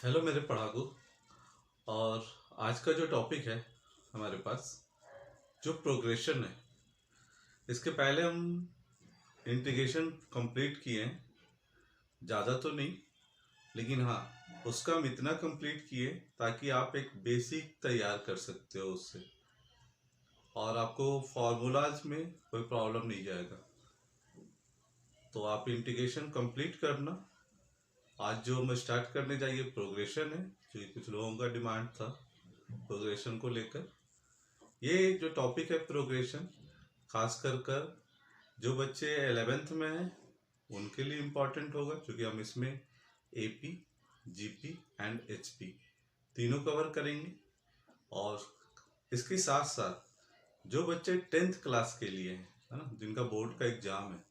Hello मेरे पढ़ाकू। और आज का जो टॉपिक है हमारे पास, जो प्रोग्रेशन है, इसके पहले हम इंटीग्रेशन कंप्लीट किए हैं। ज़्यादा तो नहीं, लेकिन हाँ, उसका हम इतना कंप्लीट किए ताकि आप एक बेसिक तैयार कर सकते हो उससे, और आपको फार्मूलाज में कोई प्रॉब्लम नहीं जाएगा। तो आप इंटीग्रेशन कंप्लीट करना। आज जो हम स्टार्ट करने जाइए प्रोग्रेशन है, जो कुछ लोगों का डिमांड था प्रोग्रेशन को लेकर। ये जो टॉपिक है प्रोग्रेशन, खास कर जो बच्चे 11th में हैं उनके लिए इम्पोर्टेंट होगा, क्योंकि हम इसमें एपी, जीपी एंड एचपी तीनों कवर करेंगे। और इसके साथ साथ जो बच्चे 10th क्लास के लिए हैं, है ना, जिनका बोर्ड का एग्जाम है,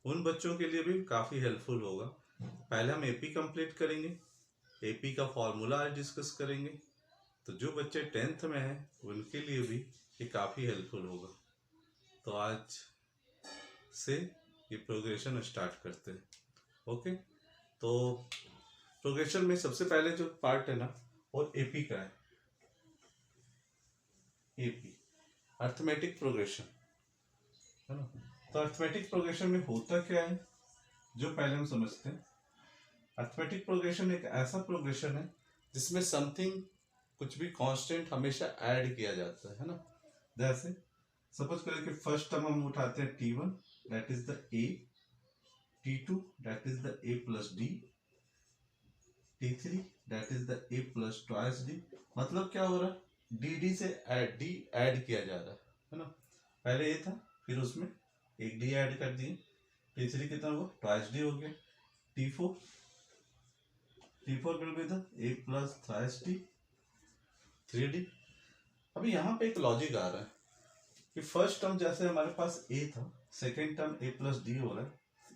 उन बच्चों के लिए भी काफ़ी हेल्पफुल होगा। पहले हम एपी कंप्लीट करेंगे, एपी का फॉर्मूला आज डिस्कस करेंगे। तो जो बच्चे 10th में हैं उनके लिए भी ये काफ़ी हेल्पफुल होगा। तो आज से ये प्रोग्रेशन स्टार्ट करते हैं। ओके, तो प्रोग्रेशन में सबसे पहले जो पार्ट है ना, वो एपी का है। एपी अर्थमेटिक प्रोग्रेशन, है ना। तो अर्थमेटिक प्रोग्रेशन में होता क्या है, जो पहले हम समझते हैं। अर्थमेटिक प्रोग्रेशन एक ऐसा प्रोग्रेशन है जिसमें समथिंग, कुछ भी कांस्टेंट हमेशा ऐड किया जाता है ना। जैसे सपोज करें कि फर्स्ट टर्म हम उठाते हैं T1, that is the A, T2 that is the a plus D, T3 that is the a plus twice D. मतलब क्या हो रहा है, डी से डी ऐड किया जा रहा है ना। पहले a था, फिर उसमें एक डी ऐड कर दिए, T3 कितना हुआ, ट्वाइस डी हो गया। T4 will be the a plus thrice D, 3d। अभी यहाँ पे एक लॉजिक आ रहा है कि फर्स्ट टर्म जैसे हमारे पास a था, second term a plus D हो रहा है,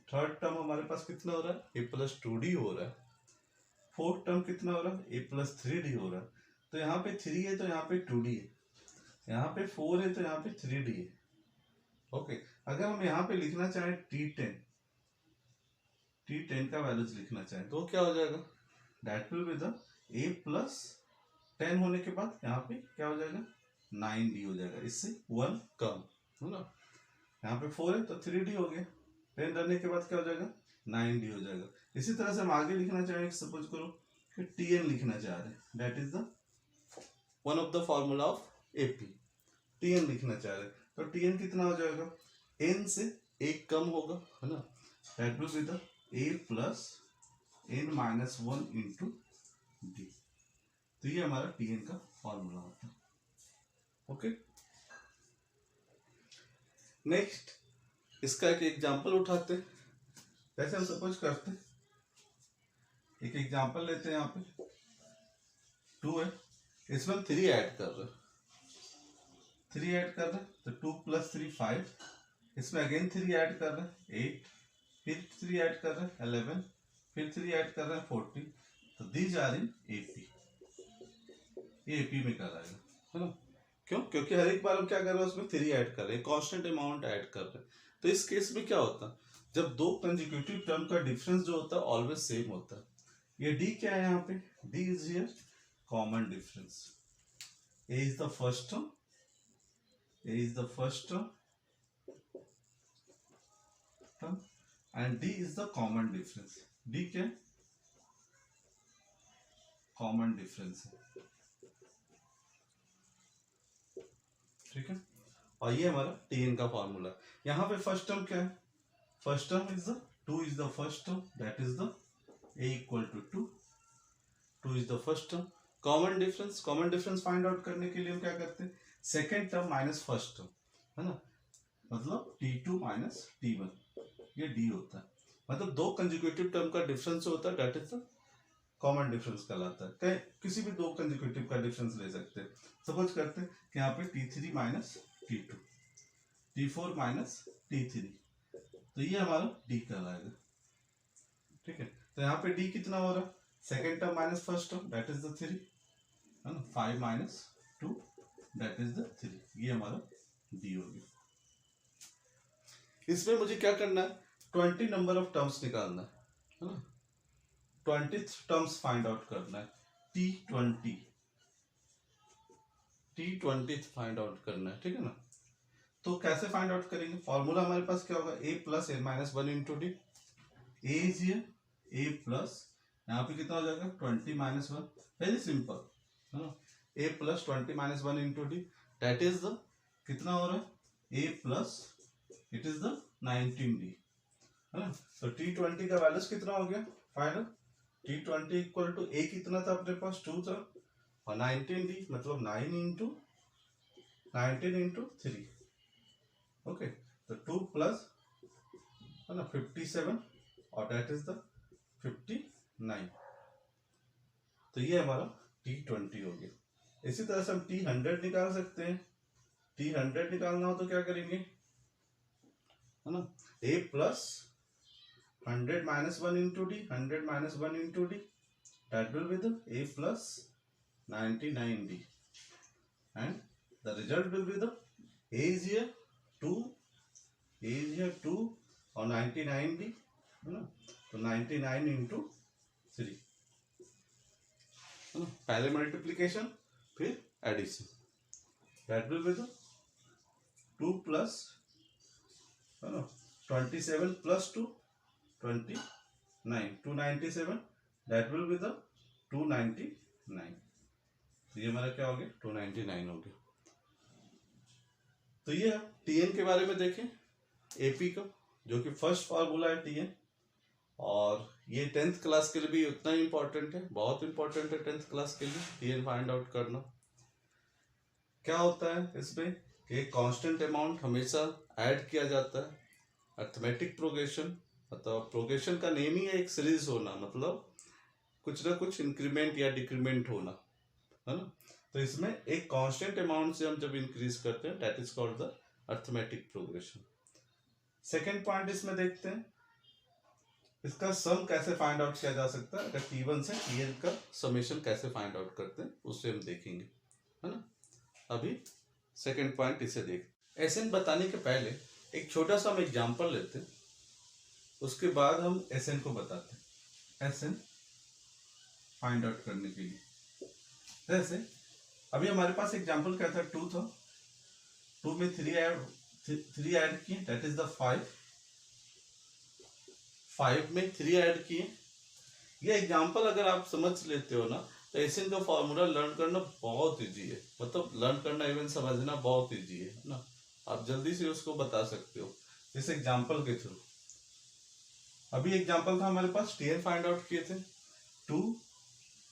थर्ड टर्म हमारे पास कितना हो रहा है, a प्लस 2d हो रहा है, फोर्थ टर्म कितना हो रहा है, a प्लस 3d हो रहा है। तो यहाँ पे 3 है तो यहाँ पे 2d है, यहाँ पे 4 है तो यहाँ पे 3d है। ओके, अगर हम यहाँ पे लिखना चाहें T10 का वैल्यूज लिखना चाहें तो क्या हो जाएगा, that will be the a plus 10 होने के बाद यहाँ पे क्या हो जाएगा, 9d हो जाएगा, इससे 1 कम, है ना। यहाँ पे 4 है तो 3d हो गया, 10 रहने के बाद क्या हो जाएगा, 9d हो जाएगा। इसी तरह से हम आगे लिखना चाहें, सपोज करो कि Tn लिखना चाह रहे हैं, that is the one of the formula of AP. Tn लिखना चाह रहे हैं तो Tn कितना हो जाएगा, n से एक कम होगा, है ना, that will be the a plus n minus 1 into D. तो ये हमारा Tn का फॉर्मूला होता है। ओके, नेक्स्ट इसका एक एग्जांपल उठाते हैं। जैसे हम सपोज करते हैं, एक एग्जांपल लेते हैं, यहाँ पे 2 है, इसमें हम 3 ऐड कर रहे हैं, 3 ऐड कर रहे हैं तो 2 प्लस 3 5, इसमें अगेन 3 ऐड कर रहे हैं 8, फिर 3 ऐड कर रहे हैं 11, फिर 3 ऐड कर रहे हैं 14। तो दीज आर इन एपी, ये एपी में कराएगा, है ना। क्यों, क्योंकि हर एक बार हम क्या कर रहे हैं, उसमें 3 ऐड कर रहे हैं, कांस्टेंट अमाउंट ऐड कर रहे हैं। तो इस केस में क्या होता है, जब दो कंसेक्यूटिव टर्म का डिफरेंस जो होता है ऑलवेज सेम होता है। ये डी क्या है, यहाँ पे D is here common difference. A is the first term, A is the first term and D is the common difference. D क्या, कॉमन डिफरेंस है, ठीक है। और ये हमारा Tn का फॉर्मूला। यहाँ पे फर्स्ट टर्म क्या है, first term is the 2 is the first term, that is the a equal to 2, 2 is the first term. Common difference find out करने के लिए हम क्या करते हैं, second term minus first term, है ना, मतलब T2 माइनस T1, ये D होता है। मतलब दो कंसेक्यूटिव टर्म का डिफरेंस होता है, that is the common difference कहलाता है। कहीं किसी भी दो कंसेक्यूटिव का डिफरेंस ले सकते हैं। सपोज करते हैं कि यहाँ पे T3 minus T2, T4 minus T3, तो ये हमारा D कहलाएगा, ठीक है। तो यहाँ पे D कितना हो रहा है, second term minus first term, that is the 3, है ना, 5 माइनस 2 दैट इज द 3, ये हमारा D हो गया। इसमें मुझे क्या करना है, 20 नंबर ऑफ टर्म्स निकालना है ना। 20th टर्म्स फाइंड आउट करना है, T20th फाइंड आउट करना है, ठीक है ना। तो कैसे फाइंड आउट करेंगे, फॉर्मूला हमारे पास क्या होगा, a plus A minus 1 into D. A is a plus, यहाँ पे कितना हो जाएगा 20 माइनस 1, वेरी सिंपल है ना। a plus 20 minus 1 into D, that is the कितना हो रहा है, a plus it is the 19d है ना। तो T20 का वैल्यूज कितना हो गया final, T20 equal to a कितना था अपने पास 2 था, और 19d मतलब 9 इंटू 19 इंटू 3, ओके। तो 2 प्लस है ना 57 और दैट इज द 59। तो ये हमारा T20 हो गया। इसी तरह से हम T100 निकाल सकते हैं। T100 निकालना हो तो क्या करेंगे, है ना, a plus 100 minus 1 into D, 100 minus 1 into D, that will be the a plus 99d and the result will be the a is here 2, a is here 2 और 99d है ना। तो 99 इंटू 3 है ना, पहले मल्टीप्लीकेशन फिर addition, that will be the 2 plus है ना 27 plus 2 29, 297, that will be the 299। तो ये हमारा क्या हो गया 299 हो गया। तो ये टीएन के बारे में देखें, एपी का जो कि फर्स्ट फार्मूला है टीएन, और ये 10th क्लास के लिए भी उतना ही इंपॉर्टेंट है, बहुत इंपॉर्टेंट है 10th क्लास के लिए टीएन फाइंड आउट करना। क्या होता है इसमें, एक कांस्टेंट अमाउंट हमेशा ऐड किया जाता है, अर्थमेटिक प्रोग्रेशन, मतलब प्रोग्रेशन का नेम ही है एक सीरीज होना, मतलब कुछ ना कुछ इंक्रीमेंट या डिक्रीमेंट होना, है ना। तो इसमें एक कांस्टेंट अमाउंट से हम जब इंक्रीज करते हैं that is called the arithmetic progression. Second point इसमें देखते हैं, इसका सम कैसे फाइंड आउट किया जा सकता है, अगर T1 से Tn का समेशन कैसे फाइंड आउट करते हैं उससे हम देखेंगे, है ना। अभी सेकेंड पॉइंट इसे देख, एसएन बताने के पहले एक छोटा सा हम एग्जांपल लेते हैं, उसके बाद हम एसएन को बताते हैं, एसएन फाइंड आउट करने के लिए। जैसे अभी हमारे पास एग्जांपल क्या था, 2 था, 2 में 3 ऐड किए दैट इज द 5, 5 में 3 ऐड किए। ये एग्जांपल अगर आप समझ लेते हो ना तो एसएन का फॉर्मूला लर्न करना बहुत इजी है, मतलब लर्न करना इवन समझना बहुत इजी है ना, आप जल्दी से उसको बता सकते हो इस एग्जांपल के थ्रू। अभी एग्जांपल था हमारे पास, टीएन फाइंड आउट किए थे, 2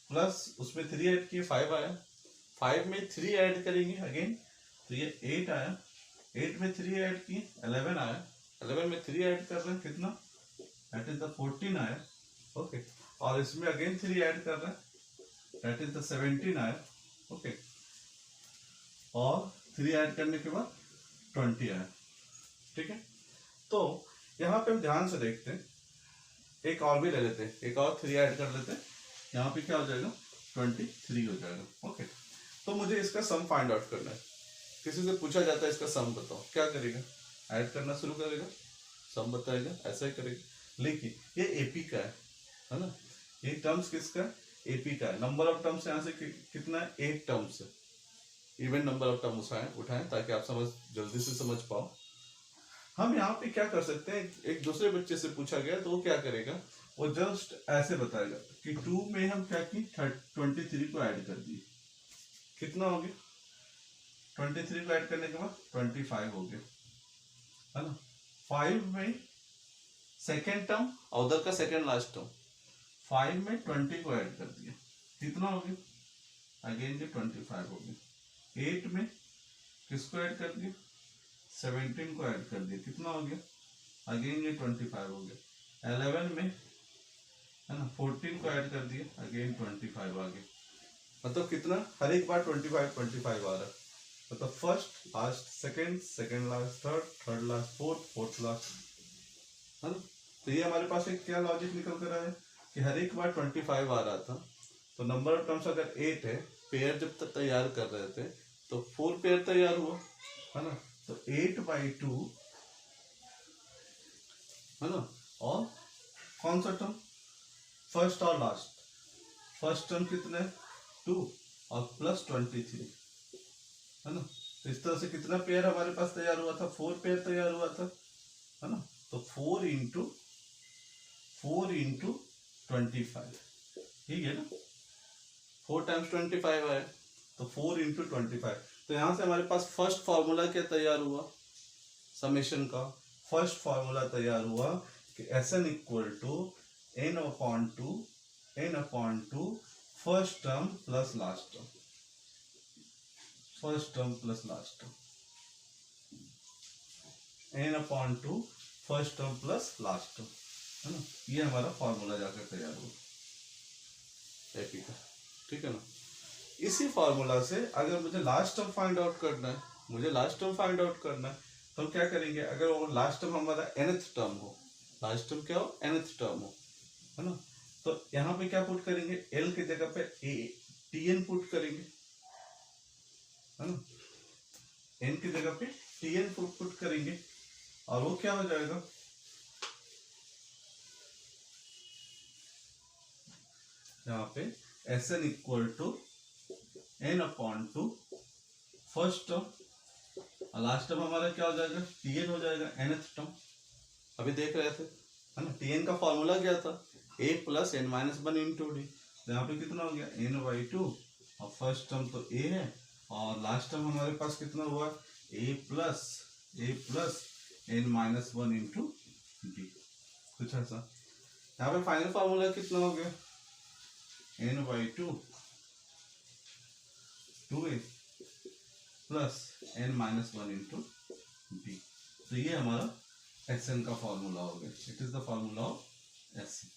प्लस उसमें 3 ऐड किए 5 आया, 5 में 3 ऐड करेंगे अगेन तो ये 8 आया, 8 में 3 ऐड किए 11 आया, 11 में 3 ऐड कर रहे हैं कितना, दैट इज द 14 आया, ओके। और इसमें अगेन 3 ऐड कर रहे हैं दैट इज द 17 आया, ओके। और 3 ऐड करने के बाद 20 आया, ठीक है। तो यहाँ पे हम ध्यान से देखते हैं, एक और भी ले लेते हैं, एक और 3 ऐड कर लेते हैं, यहाँ पे क्या हो जाएगा 23 हो जाएगा, ओके। तो मुझे इसका सम फाइंड आउट करना है, किसी से पूछा जाता है इसका सम बताओ, क्या करेगा, ऐड करना शुरू करेगा, सम बताएगा, ऐसा ही करेगा। लेकिन ये एपी का है ना, ये टर्म्स किसका है, एपी का है। नंबर ऑफ टर्म्स यहाँ से कितना है, 8 टर्म्स है, इवन नंबर ऑफ टर्म उठाएं ताकि आप जल्दी से समझ पाओ। हम यहाँ पे क्या कर सकते हैं, एक दूसरे बच्चे से पूछा गया तो वो क्या करेगा, वो जस्ट ऐसे बताएगा कि 2 में हम क्या की 23 को ऐड कर दिए, कितना हो गया, 23 को ऐड करने के बाद 25 हो गया, है ना। 5 में सेकेंड टर्म और उधर का सेकेंड लास्ट टर्म, 5 में 20 को ऐड कर दिया, कितना हो गया, अगेन ये 25 हो गया। 8 में किसको ऐड कर दिया, 17 को ऐड कर दिया, कितना हो गया, अगेन ये 25 हो गया। 11 में है ना 14 को ऐड कर दिया, अगेन 25 आ गया, मतलब कितना, हर एक बार 25 आ रहा है, मतलब first last second, second last third, third last fourth, fourth last, है ना। तो ये हमारे पास एक क्या लॉजिक निकल कर आया है कि हर एक बार 25 आ रहा था, तो नंबर ऑफ टर्म्स अगर 8 है, पेयर जब तक तैयार कर रहे थे तो 4 पेयर तैयार हुआ, है ना। तो 8/2 है ना, और कौन सा टर्म फर्स्ट और लास्ट, फर्स्ट टर्म कितने 2 और प्लस 23, है ना। तो इस तरह से कितना पेयर हमारे पास तैयार हुआ था, 4 पेयर तैयार हुआ था, है ना। तो 4 इंटू 25, ठीक है ना, 4 टाइम्स 25 है, तो 4 इंटू 25। तो यहां से हमारे पास फर्स्ट फॉर्मूला क्या तैयार हुआ, समेशन का फर्स्ट फॉर्मूला तैयार हुआ कि Sn equal to n/2 first term plus last term, first term plus last term, n/2 first term plus last term, है ना। ये हमारा फॉर्मूला जाकर तैयार हुआ एपी का, ठीक है ना। इसी फॉर्मूला से अगर मुझे लास्ट टर्म फाइंड आउट करना है, तो हम क्या करेंगे, अगर वो लास्ट टर्म हमारा nth टर्म हो, लास्ट टर्म क्या हो, nth टर्म हो, है ना। तो यहाँ पे क्या पुट करेंगे, L की जगह पे Tn पुट करेंगे, है ना, n की जगह पे Tn पुट करेंगे, और वो क्या हो जाएगा, यहाँ पे Sn equal to n/2 first term, और लास्ट टर्म हमारा क्या हो जाएगा, Tn हो जाएगा nth टर्म। अभी देख रहे थे, है ना, Tn का फॉर्मूला क्या था, a plus n minus 1 into D. तो यहाँ पे कितना हो गया, n/2, और फर्स्ट टर्म तो a है, और लास्ट टर्म हमारे पास कितना हुआ, a plus n minus 1 into D, कुछ ऐसा। यहाँ पे फाइनल फॉर्मूला कितना हो गया, n/2 2a plus n minus 1 into D. तो ये हमारा Sn का फॉर्मूला हो गया, it is the formula of Sn,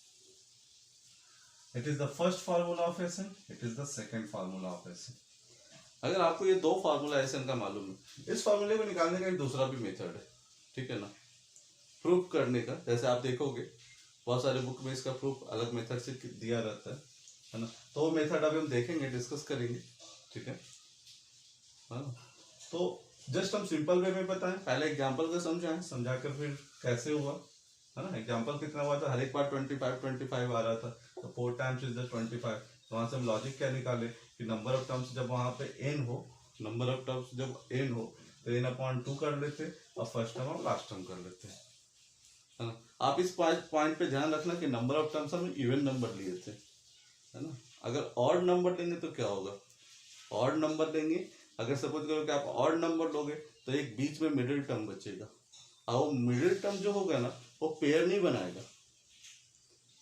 it is the first formula of Sn, it is the second formula of Sn। अगर आपको ये दो फॉर्मूला Sn का मालूम है, इस फॉर्मूले को निकालने का एक दूसरा भी मेथड है, ठीक है ना, प्रूफ करने का। जैसे आप देखोगे बहुत सारे बुक में इसका प्रूफ अलग मेथड से दिया रहता है ना। तो वो मेथड अभी हम देखेंगे, डिस्कस करेंगे, ठीक है ना। तो जस्ट हम सिंपल वे में बताएं, पहले एग्जांपल का समझाकर फिर कैसे हुआ, है ना। एग्जांपल कितना हुआ था, हर एक बार 25 आ रहा था, तो 4 टाइम्स इज द 25। तो वहां से हम लॉजिक क्या निकाले कि नंबर ऑफ टर्म्स जब वहां पे n हो, नंबर ऑफ टर्म्स जब n हो तो n/2 कर लेते, और फर्स्ट टर्म और लास्ट टर्म कर लेते, है ना। आप इस पॉइंट पे ध्यान रखना कि नंबर ऑफ टर्म्स हम इवन नंबर लिए थे, है ना। अगर ऑड नंबर लेंगे तो क्या होगा, ऑड नंबर लेंगे, अगर सपोज करो कि आप ऑड नंबर लोगे तो एक बीच में मिडिल टर्म बचेगा, और वो मिडिल टर्म जो होगा ना वो पेयर नहीं बनाएगा,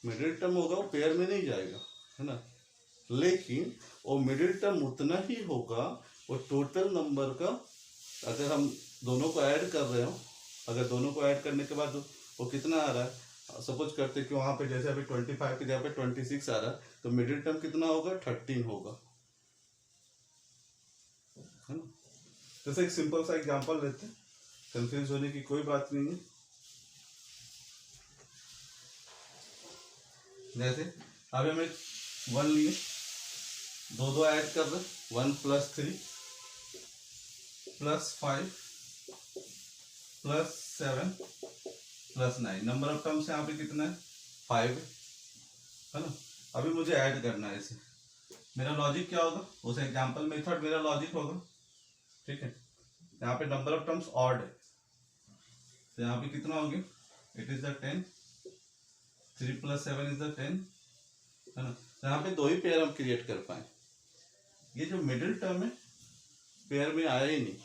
मिडिल टर्म होगा वो पेयर में नहीं जाएगा, है ना। लेकिन वो मिडिल टर्म उतना ही होगा, वो टोटल नंबर का, अगर हम दोनों को ऐड कर रहे हो, अगर दोनों को ऐड करने के बाद वो कितना आ रहा है, सपोज करते कि वहां पे जैसे अभी 25 की जगह पे 26 आ रहा है, तो मिडिल टर्म कितना होगा, 13 होगा, है ना। जैसे एक सिंपल सा एग्जांपल लेते हैं, कंफ्यूज होने की कोई बात नहीं है। जैसे अभी हम एक 1 लिए, दो ऐड कर रहे, 1 + 3 + 5 + 7 + 9, नंबर ऑफ टर्म्स यहाँ पे कितना है, 5 है ना। अभी मुझे ऐड करना है इसे, मेरा लॉजिक क्या होगा, उस एग्जांपल मेथड मेरा लॉजिक होगा, ठीक है। यहाँ पे नंबर ऑफ टर्म्स ऑड है, तो यहाँ पे कितना हो गया, it is the 10, 3 + 7 is the 10, है ना। तो यहाँ पे दो ही पेयर हम क्रिएट कर पाए, ये जो मिडिल टर्म है पेयर में आया ही नहीं,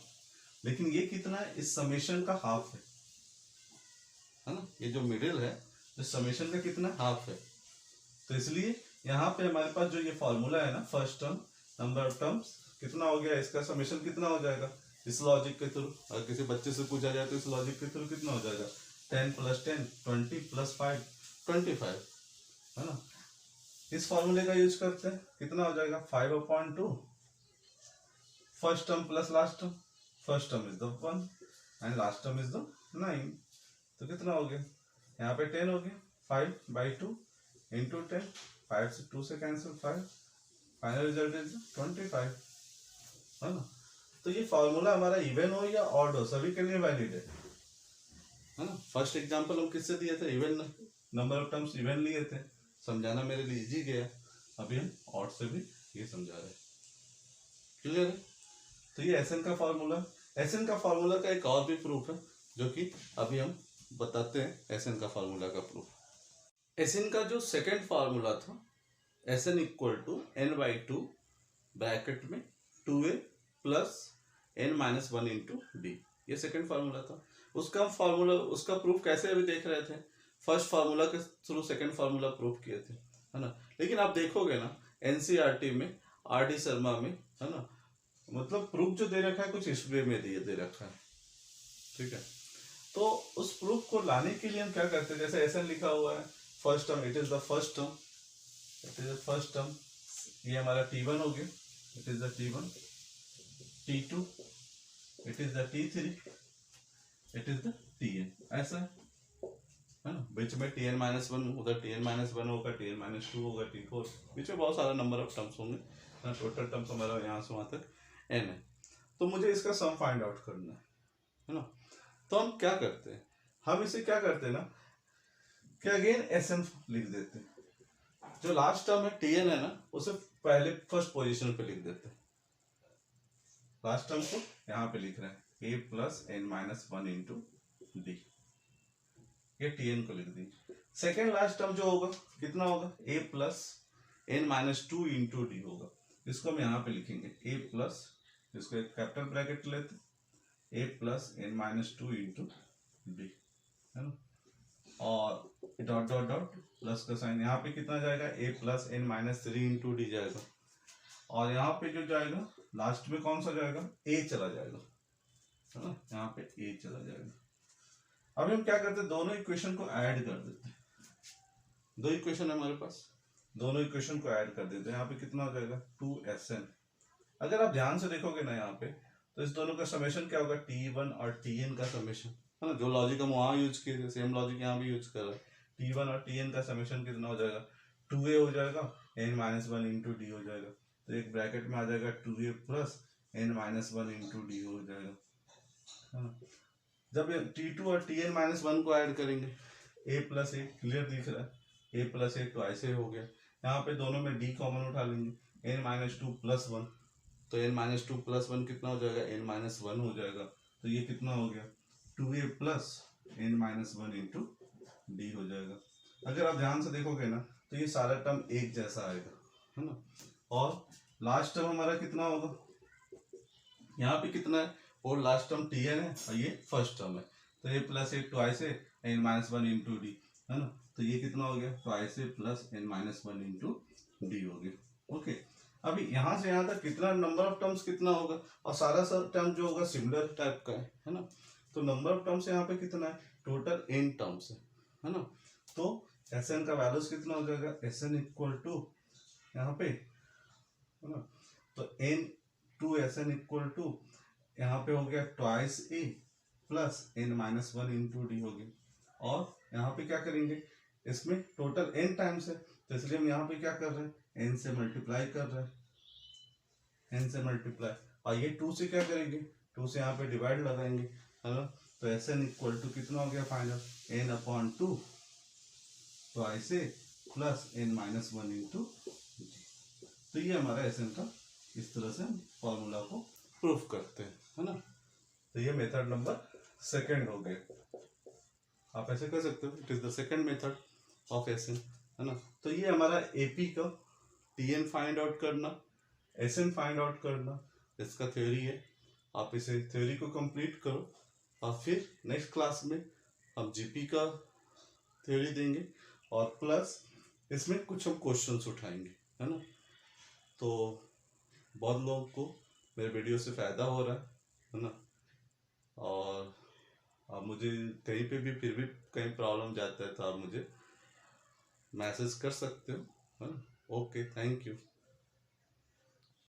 लेकिन ये कितना है, इस समेशन का हाफ है ना, ये जो मिडिल है इस समेशन का कितना हाफ है। तो इसलिए यहाँ पे हमारे पास जो ये फॉर्मूला है ना, first term number of terms कितना हो गया, इसका समेशन कितना हो जाएगा, इस लॉजिक के थ्रू, अगर किसी बच्चे से पूछा जाए तो इस लॉजिक के थ्रू कितना हो जाएगा, 10 + 10 20 + 5 25, है ना। इस फॉर्मूले का यूज करते हैं, कितना हो जाएगा, 5/2 first term plus last term, first term is the 1 and last term is the 9, तो कितना हो गया, यहाँ पे 10 हो गया, 5/2 इंटू 10, 5 से 2 से कैंसिल 5, फाइनल रिजल्ट इज 25, है ना। तो ये फॉर्मूला हमारा इवन हो या ऑड हो, सभी के लिए वैलिड है ना। फर्स्ट एग्जांपल हम किससे दिए थे, even number of terms even लिए थे, समझाना मेरे लिए इजी गया। अभी हम और से भी ये समझा रहे हैं। क्लियर है? तो ये एस एन का फॉर्मूला, एस एन का फॉर्मूला का एक और भी प्रूफ है जो कि अभी हम बताते हैं। एस एन का फॉर्मूला का प्रूफ, एस एन का जो सेकेंड फॉर्मूला था, S N equal to N by two bracket में 2a plus N minus one into D, ये सेकेंड फार्मूला था। उसका फॉर्मूला, उसका प्रूफ कैसे अभी देख रहे थे, फर्स्ट फार्मूला के थ्रू सेकेंड फार्मूला प्रूफ किए थे, है ना। लेकिन आप देखोगे ना एनसीईआरटी में, आर डी शर्मा में, है ना, मतलब प्रूफ जो दे रखा है कुछ इस वे में दे रखा है, ठीक है। तो उस प्रूफ को लाने के लिए हम क्या करते हैं, जैसे एस एन लिखा हुआ है, first term, it is the first term, it is the first term, ये हमारा T1 हो गया, it is the T1, T2, it is the T3, it is the Tn, ऐसा है ना। बीच में Tn माइनस वन, उधर Tn माइनस वन होगा, Tn माइनस टू होगा, T4, बीच में बहुत सारा नंबर ऑफ टर्म्स होंगे, टोटल टर्म्स हमारा यहाँ से वहां तक n है। तो मुझे इसका सम फाइंड आउट करना है ना। तो हम क्या करते हैं, हम इसे क्या करते हैं ना कि अगेन Sn लिख देते हैं, जो लास्ट टर्म है Tn है ना, उसे पहले फर्स्ट पोजीशन पे लिख देते हैं, लास्ट टर्म को यहाँ पे लिख रहे हैं a plus N minus one into D, ये Tn को लिख देंगे। सेकेंड लास्ट टर्म जो होगा कितना होगा, a plus N minus two into D होगा, इसको हम यहाँ पे लिखेंगे a प्लस, इसको एक कैपिटल ब्रैकेट लेते, a plus N minus two into D, है ना, और डॉट डॉट डॉट प्लस का साइन, यहाँ पे कितना जाएगा, a plus N minus three into D जाएगा, और यहाँ पे जो जाएगा लास्ट में कौन सा जाएगा, a चला जाएगा, है ना, यहाँ पे a चला जाएगा। अब हम क्या करते हैं, दोनों इक्वेशन को ऐड कर देते हैं, दो इक्वेशन है हमारे पास, दोनों इक्वेशन को ऐड कर देते हैं। यहाँ पे कितना हो जाएगा 2Sn, अगर आप ध्यान से देखोगे ना यहाँ पे, तो इस दोनों का समेशन क्या होगा, T1 और Tn का समेशन, है ना, जो लॉजिक हम वहां यूज किए थे सेम लॉजिक यहाँ भी यूज कर रहे हैं। T1 और Tn का समेशन कितना हो जाएगा, 2a हो जाएगा, n minus one into D हो जाएगा, तो एक ब्रैकेट में आ जाएगा 2a plus N minus one into D हो जाएगा, है ना। जब T2 और Tn माइनस वन को ऐड करेंगे, a प्लस ए क्लियर दिख रहा है, a plus A twice A हो गया, यहाँ पे दोनों में d कॉमन उठा लेंगे, n minus two plus one, तो n minus two plus one कितना हो जाएगा, n माइनस वन हो जाएगा, तो ये कितना हो गया 2a plus N minus one into D हो जाएगा। अगर आप ध्यान से देखोगे ना तो ये सारा टर्म एक जैसा आएगा, है ना, और लास्ट टर्म हमारा कितना होगा, यहाँ पे कितना है, और लास्ट टर्म Tn है और ये फर्स्ट टर्म है, तो ये plus A twice a n minus one into D, है ना, तो ये कितना हो गया twice a plus N minus one into D हो गया। ओके, अभी यहाँ से यहाँ तक कितना नंबर ऑफ टर्म्स कितना होगा, और सारा टर्म जो होगा सिमिलर टाइप का है ना, तो नंबर ऑफ टर्म्स यहाँ पे कितना है, टोटल n टर्म्स है ना। तो Sn का वैल्यूज कितना हो जाएगा, Sn इक्वल टू यहाँ पे, है ना, तो n to Sn equal to यहाँ पे हो गया twice a plus N minus one into D हो गया, और यहाँ पे क्या करेंगे, इसमें टोटल n टाइम्स है, तो इसलिए हम यहाँ पे क्या कर रहे हैं, n से मल्टीप्लाई कर रहे हैं, n से मल्टीप्लाई, और ये 2 से क्या करेंगे, 2 से यहाँ पे डिवाइड लगाएंगे, है ना, तो Sn इक्वल टू कितना हो गया final, n upon two twice a plus N minus one into g. तो ये हमारा Sn का इस तरह से फॉर्मूला को प्रूफ करते हैं, है ना। तो ये मेथड नंबर सेकंड हो गया, आप ऐसे कर सकते हो, it is the second method of Sn, है ना। तो ये हमारा AP का Tn फाइंड आउट करना, Sn फाइंड आउट करना, इसका थ्योरी है। आप इसे थ्योरी को कंप्लीट करो और फिर नेक्स्ट क्लास में हम GP का थ्योरी देंगे और प्लस इसमें कुछ हम क्वेश्चंस उठाएंगे, है ना। तो बहुत लोगों को मेरे वीडियो से फ़ायदा हो रहा है ना, और अब मुझे कहीं पे भी फिर भी कहीं प्रॉब्लम जाता है तो आप मुझे मैसेज कर सकते हो, है ना। Okay, thank you.